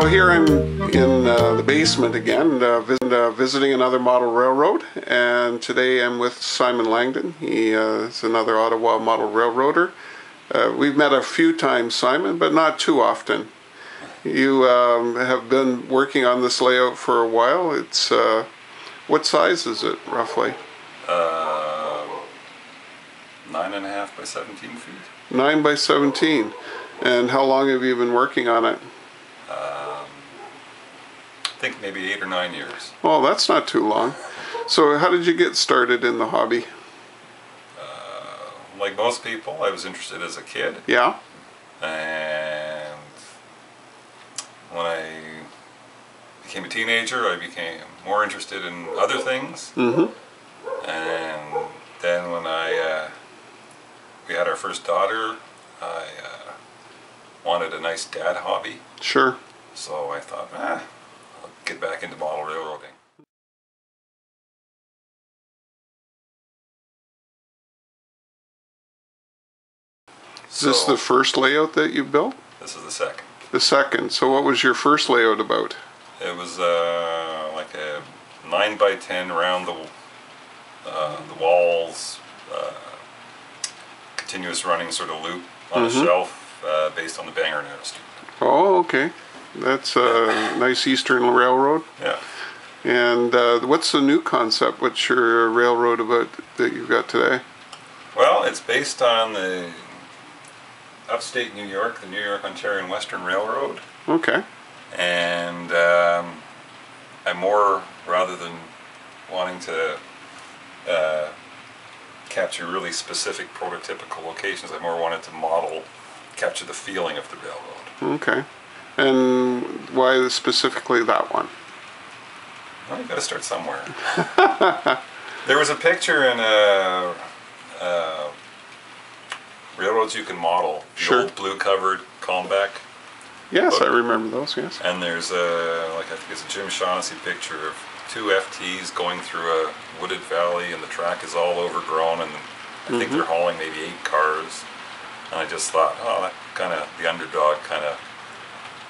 So here I'm in the basement again, visiting another model railroad, and today I'm with Simon Langon. He is another Ottawa model railroader. We've met a few times, Simon, but not too often. You have been working on this layout for a while. It's what size is it, roughly? 9.5 by 17 feet. 9 by 17. And how long have you been working on it? I think maybe 8 or 9 years. Oh, that's not too long. So how did you get started in the hobby? Like most people, I was interested as a kid. Yeah? And when I became a teenager, I became more interested in other things. Mm-hmm. And then when we had our first daughter, I wanted a nice dad hobby. Sure. So I thought, I'll get back into model railroading. Is this the first layout that you built? This is the second. The second. So what was your first layout about? It was like a 9 by 10 around the walls, continuous running sort of loop on a shelf based on the Bangor Narrow. Oh, okay. That's a nice Eastern Railroad. Yeah. And what's the new concept? What's your railroad about that you've got today? Well, it's based on the upstate New York, the New York, Ontario and Western Railroad. Okay. And I'm more, rather than wanting to capture really specific prototypical locations, I more wanted to capture the feeling of the railroad. Okay. And why specifically that one? Well, you got to start somewhere. There was a picture in Railroads You Can Model, the Sure. old blue-covered Calmbeck. Yes, book. I remember those, yes. And there's I think it's a Jim Shaughnessy picture of 2 FTs going through a wooded valley, and the track is all overgrown, and I think they're hauling maybe 8 cars. And I just thought, oh, that kind of, the underdog kind of,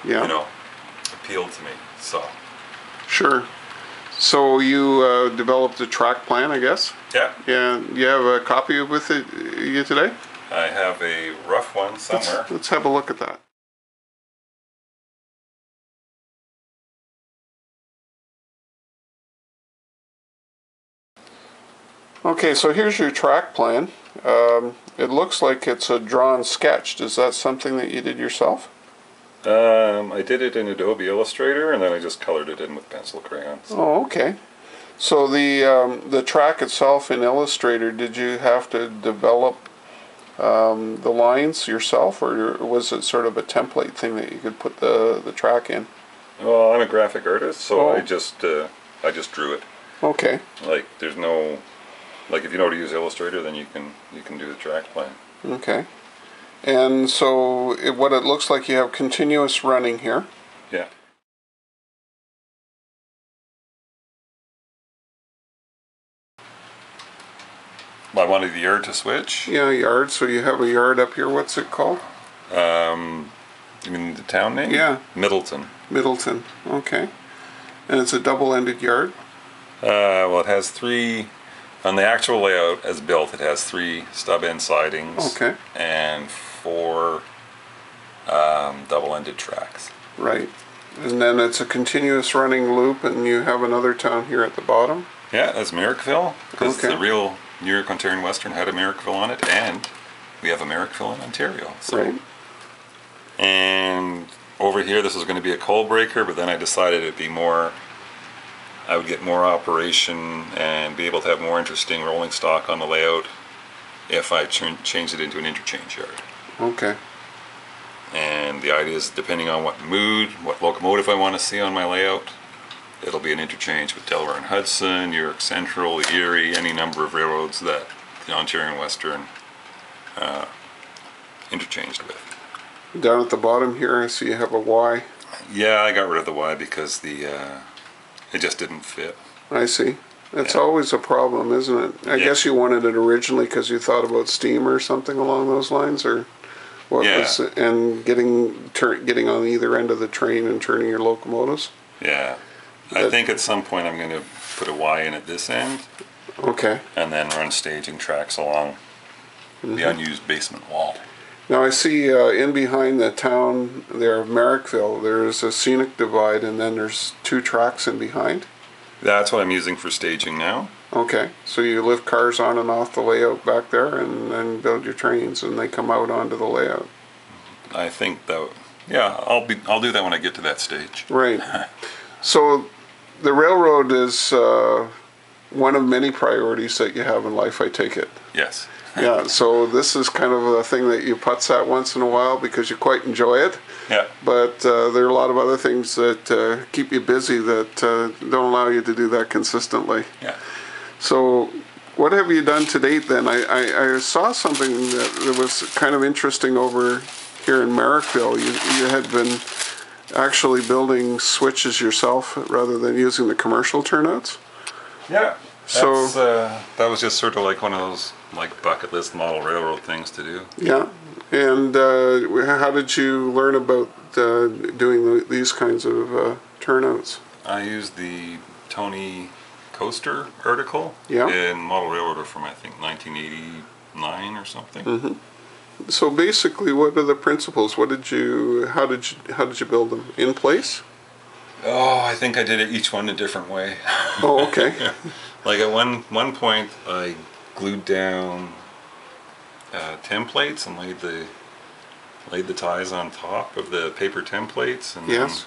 Yeah. you know, appealed to me. So. Sure. So you developed a track plan, I guess? Yeah. Yeah. You have a copy with you today? I have a rough one somewhere. Let's have a look at that. Okay, so here's your track plan. It looks like it's a drawn sketch. Is that something that you did yourself? I did it in Adobe Illustrator, and then I just colored it in with pencil crayons. Oh, okay. So the track itself in Illustrator, did you have to develop the lines yourself, or was it sort of a template thing that you could put the track in? Well, I'm a graphic artist, so Oh. I just drew it. Okay. Like there's no, like if you know how to use Illustrator, then you can do the track plan. Okay. And so what it looks like, you have continuous running here. Yeah. I wanted the yard to switch. Yeah, yard. So you have a yard up here. What's it called? You mean the town name? Yeah. Middleton. Middleton. Okay. And it's a double-ended yard? Well, it has 3, on the actual layout as built, it has 3 stub-end sidings. Okay. And 4 double-ended tracks. Right. And then it's a continuous running loop, and you have another town here at the bottom? Yeah, that's Merrickville, because Okay. the real New York, Ontario and Western had a Merrickville on it, and we have a Merrickville in Ontario. So. Right. And over here, this was going to be a coal breaker, but then I decided it'd be more, I would get more operation and be able to have more interesting rolling stock on the layout if I changed it into an interchange yard. Okay. And the idea is, depending on what mood, what locomotive I want to see on my layout, it'll be an interchange with Delaware and Hudson, New York Central, Erie, any number of railroads that the Ontario and Western interchanged with. Down at the bottom here, I see you have a Y. Yeah, I got rid of the Y because it just didn't fit. I see. That's always a problem, isn't it? I Yeah. guess you wanted it originally because you thought about steam or something along those lines, or What Yeah. was and getting on either end of the train and turning your locomotives? Yeah. I think at some point I'm going to put a Y in at this end Okay. and then run staging tracks along the unused basement wall. Now I see in behind the town there of Merrickville, there's a scenic divide, and then there's 2 tracks in behind. That's what I'm using for staging now. Okay, so you lift cars on and off the layout back there, and then build your trains, and they come out onto the layout. I think that, yeah, I'll do that when I get to that stage. Right. So the railroad is one of many priorities that you have in life, I take it. Yes. Yeah, so this is kind of a thing that you putz at once in a while because you quite enjoy it. Yeah. But there are a lot of other things that keep you busy that don't allow you to do that consistently. Yeah. So what have you done to date then? I saw something that was kind of interesting over here in Merrickville. You had been actually building switches yourself rather than using the commercial turnouts? Yeah. So that was just sort of like one of those like bucket list model railroad things to do. yeah. And how did you learn about doing these kinds of turnouts? I used the Tony Coaster article Yeah. in Model Railroader from I think 1989 or something. So basically, what are the principles? How did you build them? In place? Oh, I think I did it each one a different way. Oh, okay. Like at one point, I glued down templates and laid the ties on top of the paper templates, and Yes.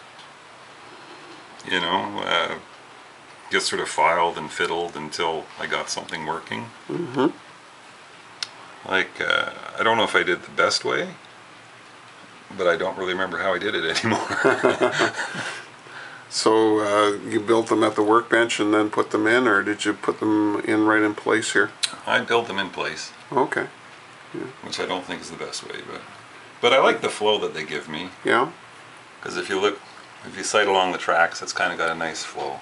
then, you know, just sort of filed and fiddled until I got something working. Mm-hmm. Like I don't know if I did the best way, but I don't really remember how I did it anymore. So you built them at the workbench and then put them in, or did you put them in right in place here? I built them in place, Okay. which I don't think is the best way, but I like the flow that they give me, Yeah. because if you sight along the tracks, it's kind of got a nice flow.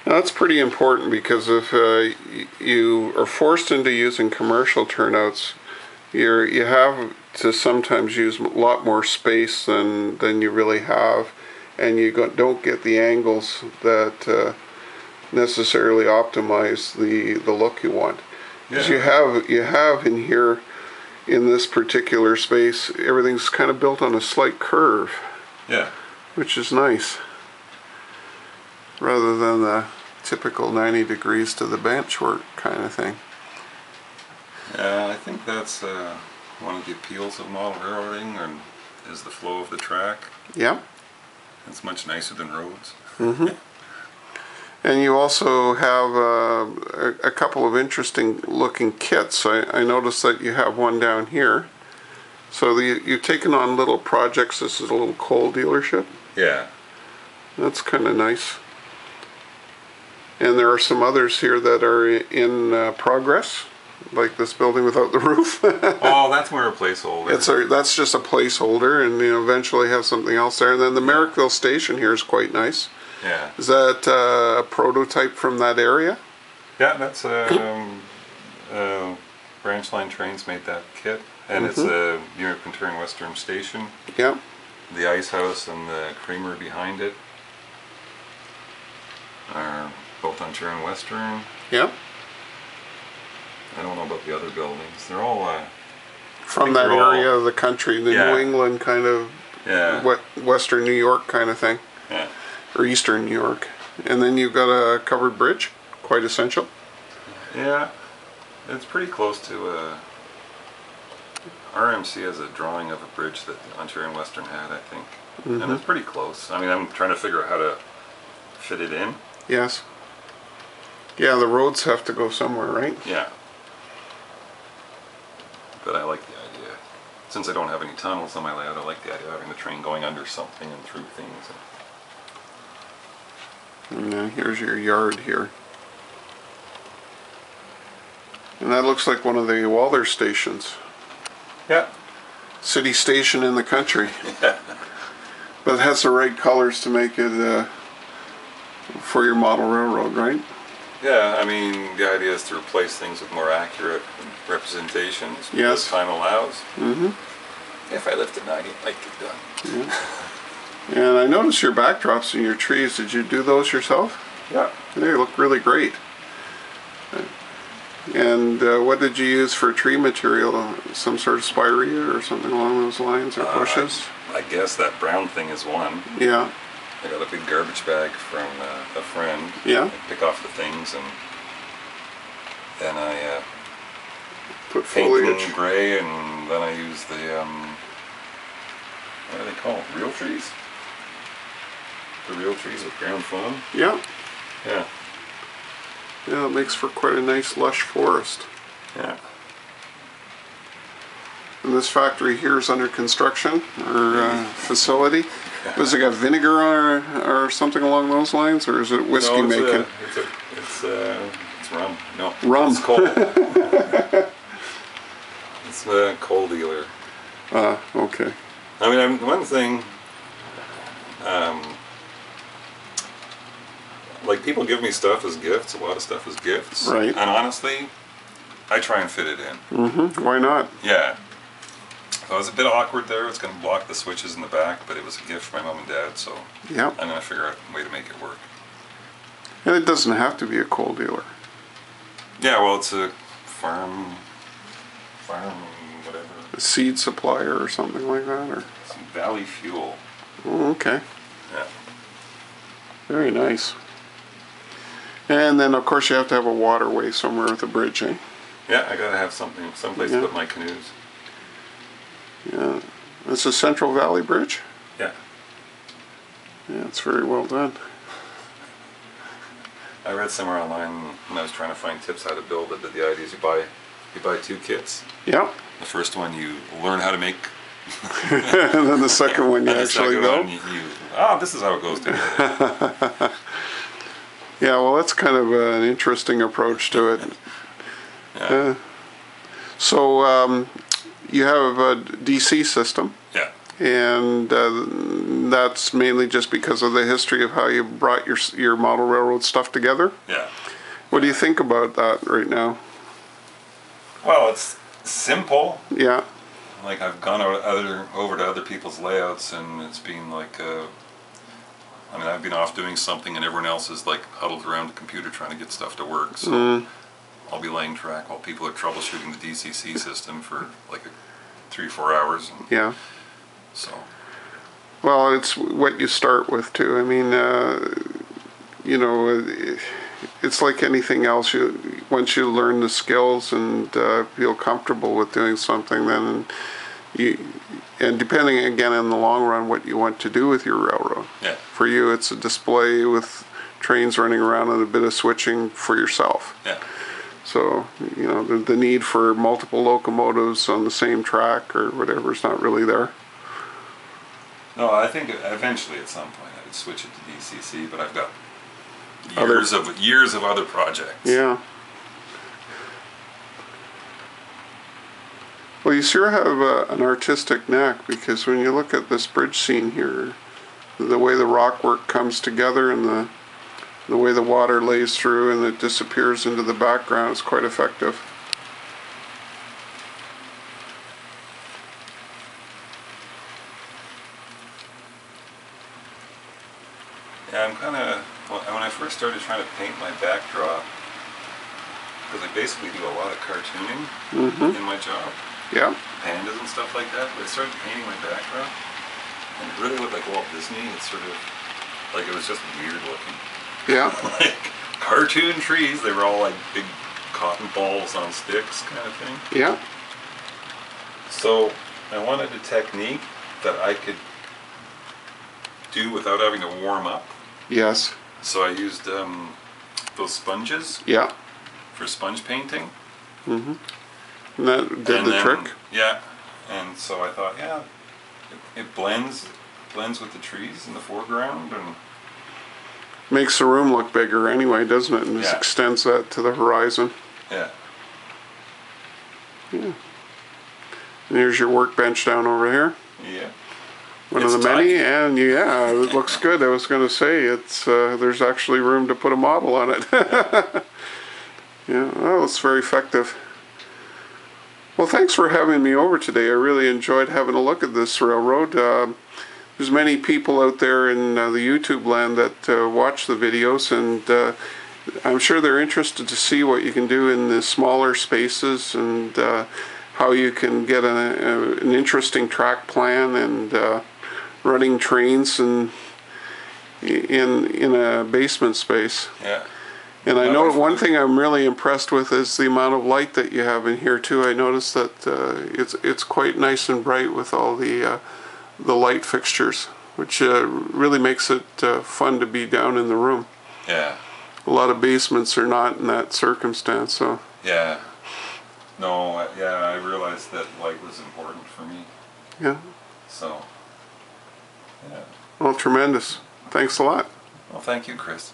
Now, that's pretty important because if you are forced into using commercial turnouts, you have to sometimes use a lot more space than you really have, and you don't get the angles that necessarily optimize the look you want. Because you have in here, in this particular space, everything's kind of built on a slight curve, Yeah. which is nice, rather than the typical 90 degrees to the bench work kind of thing. Yeah, I think that's one of the appeals of model railroading, and is the flow of the track. Yeah. It's much nicer than roads. Mm-hmm. And you also have a couple of interesting looking kits. I noticed that you have one down here. So you've taken on little projects. This is a little coal dealership. Yeah. That's kind of nice. And there are some others here that are in progress, like this building without the roof. Oh, that's more a placeholder. That's just a placeholder, and eventually have something else there. And then the Merrickville station here is quite nice. Yeah. Is that a prototype from that area? Yeah, that's Branch Line Trains made that kit, and it's a European Touring Western station. Yeah. The ice house and the creamery behind it are both on Turin Western. Yeah. I don't know about the other buildings. They're all From that area of the country, the New England kind of, Western New York kind of thing. Yeah. Or Eastern New York. And then you've got a covered bridge, quite essential. Yeah, it's pretty close to RMC has a drawing of a bridge that the Ontario Western had, I think. And it's pretty close. I mean, I'm trying to figure out how to fit it in. Yes. Yeah, the roads have to go somewhere, right? Yeah. But I like the idea. Since I don't have any tunnels on my layout, I like the idea of having the train going under something and through things. And here's your yard here. And that looks like one of the Walther stations. Yeah. City station in the country. But it has the right colors to make it for your model railroad, right? Yeah, I mean, the idea is to replace things with more accurate representations Yes. as time allows. Mm-hmm. If I lived at 90, I'd get done. Yeah. And I noticed your backdrops in your trees. Did you do those yourself? Yeah. They look really great. And what did you use for tree material? Some sort of spirea or something along those lines, or bushes? I guess that brown thing is one. Yeah. I got a big garbage bag from a friend. Yeah. I pick off the things and then I Put paint foliage. them gray, and then I use the what are they called? Real trees? The real trees with ground foam? Yeah. Yeah. Yeah, it makes for quite a nice lush forest. Yeah. And this factory here is under construction, or facility. Was it got vinegar or something along those lines, or is it whiskey No, making? It's rum. No, Rum. It's coal. It's a coal dealer. Okay. I mean, one thing, like people give me stuff as gifts, a lot of stuff as gifts. Right. And honestly, I try and fit it in. Mm-hmm. Why not? Yeah. So it was a bit awkward there. It's going to block the switches in the back, but it was a gift from my mom and dad, so Yeah. I'm going to figure out a way to make it work. And it doesn't have to be a coal dealer. Yeah, well, it's a farm, whatever. A seed supplier or something like that, or? Some Valley Fuel. Oh, okay. Yeah. Very nice. And then, of course, you have to have a waterway somewhere with a bridge, eh? Yeah, I gotta have someplace Yeah. to put my canoes. Yeah. It's a Central Valley Bridge? Yeah. Yeah, it's very well done. I read somewhere online when I was trying to find tips how to build it that the idea is you buy two kits. Yeah. The first one you learn how to make. And then the second one you And the actually second build. one this is how it goes together. Yeah, well, that's kind of an interesting approach to it. Yeah. So you have a DC system, Yeah. and that's mainly just because of the history of how you brought your model railroad stuff together. Yeah. What do you think about that right now? Well, it's simple. Yeah, Like I've gone over to other people's layouts, and it's been like I mean, I've been off doing something, and everyone else is like huddled around the computer trying to get stuff to work. So I'll be laying track while people are troubleshooting the DCC system for like 3-4 hours. And yeah. so Well, it's what you start with too. I mean, you know, it's like anything else. Once you learn the skills and feel comfortable with doing something, then and depending again in the long run what you want to do with your railroad. yeah, For you, it's a display with trains running around and a bit of switching for yourself. yeah, So, you know, the need for multiple locomotives on the same track or whatever is not really there. no, I think eventually at some point I would switch it to DCC, but I've got years of other projects. Yeah. Well, you sure have an artistic knack, because when you look at this bridge scene here, the way the rock work comes together and the way the water lays through and it disappears into the background is quite effective. Yeah, I'm kind of, when I first started trying to paint my backdrop, because I basically do a lot of cartooning in my job, Yeah. pandas and stuff like that, but I started painting my backdrop, and it really looked like Walt Disney. It's sort of, like it was just weird looking. Yeah. Like cartoon trees, they were all like big cotton balls on sticks kind of thing. Yeah. So I wanted a technique that I could do without having to warm up. Yes. So I used those sponges Yeah. for sponge painting. And that did And the then- trick. Yeah, and so I thought, yeah, it blends with the trees in the foreground, and Makes the room look bigger anyway, doesn't it? And just Yeah. extends that to the horizon. yeah, Yeah. And here's your workbench down over here. yeah. One of the many, and yeah, it looks good. I was going to say it's there's actually room to put a model on it. Yeah, well, it's very effective. Well, thanks for having me over today. I really enjoyed having a look at this railroad. There's many people out there in the YouTube land that watch the videos, and I'm sure they're interested to see what you can do in the smaller spaces and how you can get an interesting track plan and running trains and in a basement space. Yeah. And I know one thing I'm really impressed with is the amount of light that you have in here too. I noticed that it's quite nice and bright with all the light fixtures, which really makes it fun to be down in the room. Yeah. A lot of basements are not in that circumstance, so. Yeah. No, yeah, I realized that light was important for me. Yeah. So, yeah. Well, tremendous. Thanks a lot. Well, thank you, Chris.